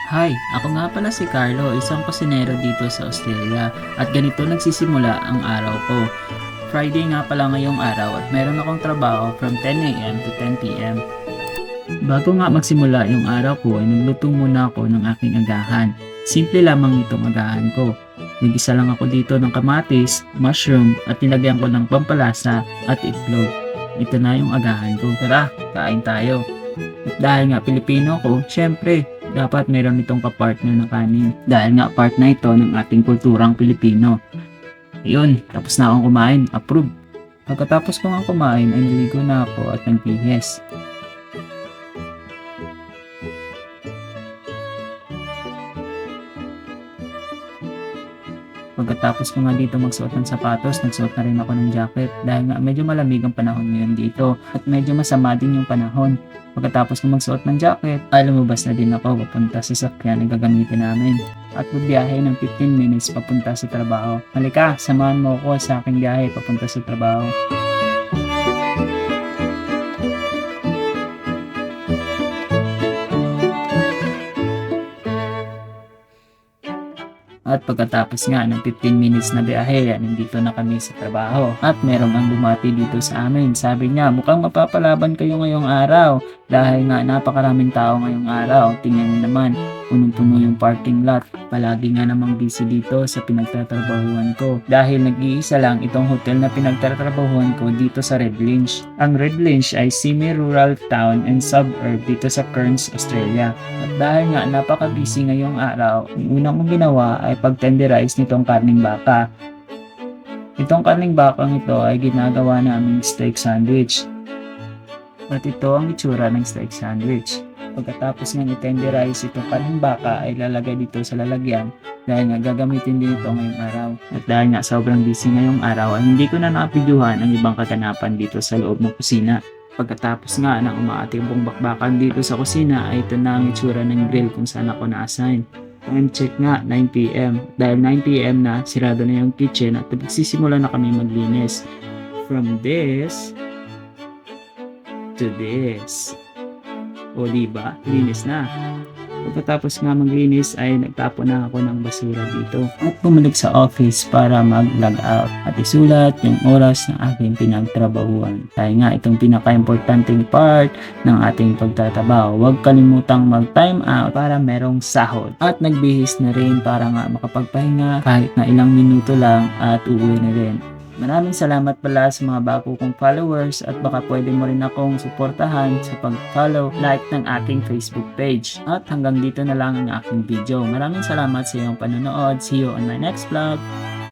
Hi, ako nga pala si Carlo, isang kusinero dito sa Australia at ganito nagsisimula ang araw ko. Friday nga pala ngayong araw at meron akong trabaho from 10 a.m. to 10 p.m. Bago nga magsimula yung araw ko ay nagluto muna ako ng aking agahan. Simple lamang itong agahan ko. Nag-isa lang ako dito ng kamatis, mushroom at nilagyan ko ng pampalasa at itlog. Ito na yung agahan ko. Tara, kain tayo. At dahil nga Pilipino ko, syempre, dapat meron itong kapartner na kanin. Dahil nga part na ito ng ating kulturang Pilipino. Ayun, tapos na akong kumain. Approve. Pagkatapos ko nga kumain ay naligo na ako at nagpihis. Pagkatapos ko nga dito magsuot ng sapatos, nagsuot na rin ako ng jacket dahil nga medyo malamig ang panahon ngayon dito at medyo masama din yung panahon. Pagkatapos ko magsuot ng jacket, ay lumabas na din ako papunta sa sasakyan na gagamitin namin at magbiyahe ng 15 minutes papunta sa trabaho. Halika, samahan mo ako sa aking biyahe papunta sa trabaho. At pagkatapos nga ng 15 minutes na biyahe, nandito na kami sa trabaho. At merong ang bumati dito sa amin. Sabi niya, mukhang mapapalaban kayo ngayong araw. Dahil nga napakaraming tao ngayong araw. Tingnan niyo naman, punong-puno yung parking lot. Palagi nga namang busy dito sa pinagtatrabahuan ko. Dahil nag-iisa lang itong hotel na pinagtatrabahuan ko dito sa Red Lynch. Ang Red Lynch ay semi-rural town and suburb dito sa Cairns, Australia. At dahil nga napaka-busy ngayong araw, yung unang kong ginawa ay pag-tenderize nitong karning baka. Itong karning bakang ito ay ginagawa naming steak sandwich. At ito ang itsura ng steak sandwich. Pagkatapos nga i-tenderize itong karning baka ay lalagay dito sa lalagyan dahil nga gagamitin din ito ngayong araw. At dahil nga sobrang busy ngayong araw ay hindi ko na napidyuhan ang ibang kaganapan dito sa loob ng kusina. Pagkatapos nga ng umaating bakbakan dito sa kusina ay ito na ang itsura ng grill kung saan ako na-assign. Time check nga, 9 p.m. Dahil 9 p.m. na, sirado na yung kitchen at nagsisimula na kami maglinis. From this to this. O diba, linis na. Pagkatapos nga maglinis ay nagtapo na ako ng basura dito at bumalik sa office para mag-log out at isulat yung oras ng aking pinagtrabahuan. Dahil nga itong pinaka-importanting part ng ating pagtatrabaho, huwag kalimutang mag-time out para merong sahod. At nagbihis na rin para nga makapagpahinga kahit na ilang minuto lang at uuwi na rin. Maraming salamat pala sa mga bago kong followers at baka pwede mo rin akong suportahan sa pag-follow, like ng aking Facebook page. At hanggang dito na lang ang aking video. Maraming salamat sa iyong panonood. See you on my next vlog.